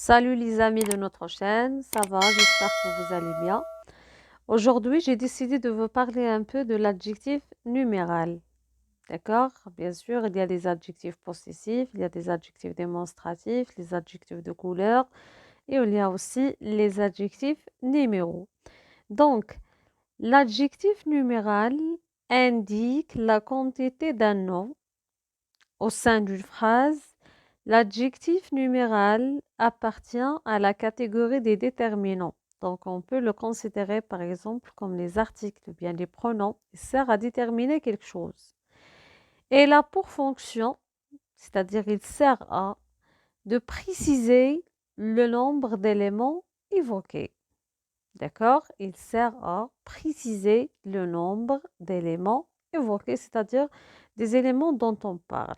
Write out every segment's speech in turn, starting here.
Salut les amis de notre chaîne, ça va, j'espère que vous allez bien. Aujourd'hui, j'ai décidé de vous parler un peu de l'adjectif numéral. D'accord? Bien sûr, il y a des adjectifs possessifs, il y a des adjectifs démonstratifs, les adjectifs de couleur et il y a aussi les adjectifs numéros. Donc, l'adjectif numéral indique la quantité d'un nom au sein d'une phrase. L'adjectif numéral appartient à la catégorie des déterminants. Donc, on peut le considérer par exemple comme les articles ou bien les pronoms. Il sert à déterminer quelque chose. Et il a pour fonction, c'est-à-dire il sert à, de préciser le nombre d'éléments évoqués. D'accord? Il sert à préciser le nombre d'éléments évoqués, c'est-à-dire des éléments dont on parle.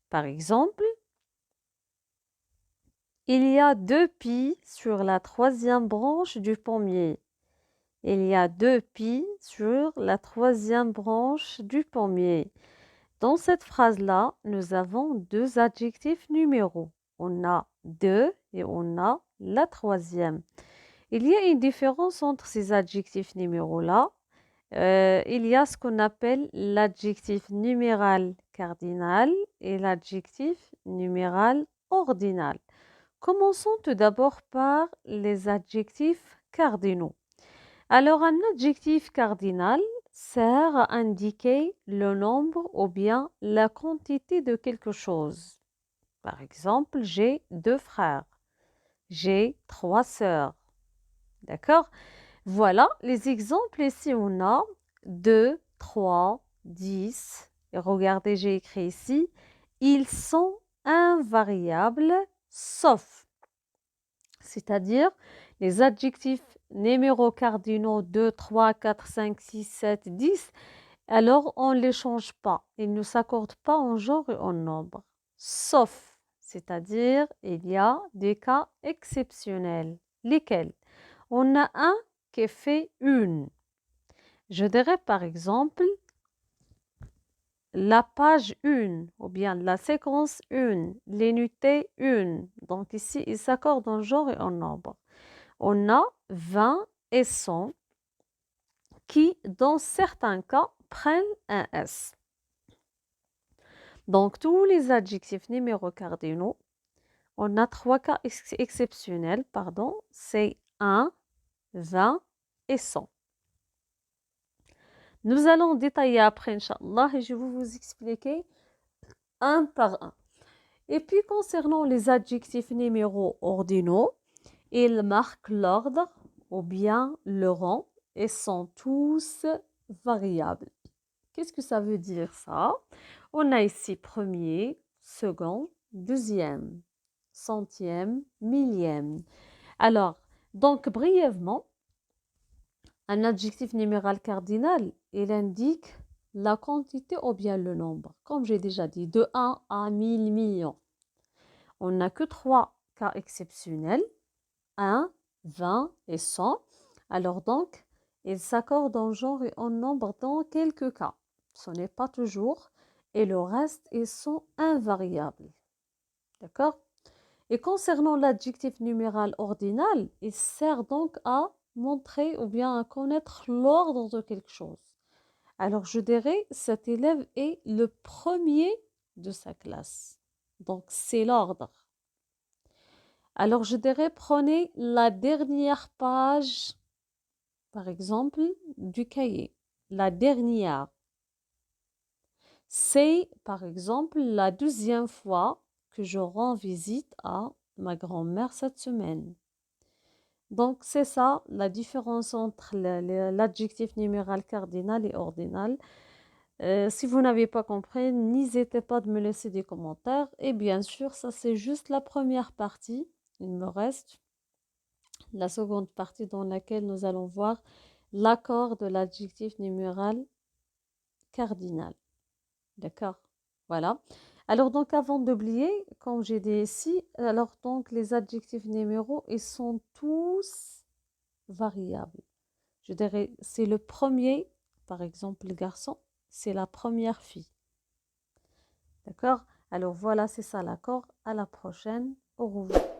Par exemple, il y a 2 pies sur la 3e branche du pommier. Il y a 2 pies sur la 3e branche du pommier. Dans cette phrase-là, nous avons 2 adjectifs numéros. On a 2 et on a la 3e. Il y a une différence entre ces adjectifs numéros-là. Il y a ce qu'on appelle l'adjectif numéral cardinal et l'adjectif numéral ordinal. Commençons tout d'abord par les adjectifs cardinaux. Alors, un adjectif cardinal sert à indiquer le nombre ou bien la quantité de quelque chose. Par exemple, j'ai 2 frères. J'ai 3 sœurs. D'accord? Voilà les exemples. Ici, on a 2, 3, 10. Et regardez, j'ai écrit ici, ils sont invariables sauf. C'est-à-dire les adjectifs numéros cardinaux 2, 3, 4, 5, 6, 7, 10, alors on ne les change pas. Ils ne s'accordent pas en genre et en nombre. Sauf, c'est-à-dire il y a des cas exceptionnels. Lesquels? On a un qui fait une. Je dirais par exemple la page 1 ou bien la séquence 1, l'unité 1. Donc ici, ils s'accordent en genre et en nombre. On a 20 et 100 qui, dans certains cas, prennent un S. Donc, tous les adjectifs numéros cardinaux, on a 3 cas exceptionnels, pardon, c'est 1, 20 et 100. Nous allons détailler après, Inch'Allah, et je vais vous expliquer un par un. Et puis, concernant les adjectifs numéros ordinaux, ils marquent l'ordre ou bien le rang et sont tous variables. Qu'est-ce que ça veut dire ça? On a ici premier, second, deuxième, centième, millième. Alors, donc brièvement, un adjectif numéral cardinal, il indique la quantité ou bien le nombre. Comme j'ai déjà dit, de 1 à 1000 millions. On n'a que 3 cas exceptionnels, 1, 20 et 100. Alors donc, ils s'accordent en genre et en nombre dans quelques cas. Ce n'est pas toujours. Et le reste, ils sont invariables. D'accord? Et concernant l'adjectif numéral ordinal, il sert donc à montrer ou bien à connaître l'ordre de quelque chose. Alors je dirais, cet élève est le premier de sa classe. Donc c'est l'ordre. Alors je dirais, prenez la dernière page, par exemple, du cahier. La dernière. C'est, par exemple, la 12e fois que je rends visite à ma grand-mère cette semaine. Donc, c'est ça la différence entre l'adjectif numéral cardinal et ordinal. Si vous n'avez pas compris, n'hésitez pas de me laisser des commentaires. Et bien sûr, ça c'est juste la première partie. Il me reste la seconde partie dans laquelle nous allons voir l'accord de l'adjectif numéral cardinal. D'accord? Voilà. Alors donc avant d'oublier, comme j'ai dit ici, alors donc les adjectifs numéros, ils sont tous variables. Je dirais, c'est le premier, par exemple le garçon, c'est la première fille. D'accord? Alors voilà, c'est ça l'accord. À la prochaine. Au revoir.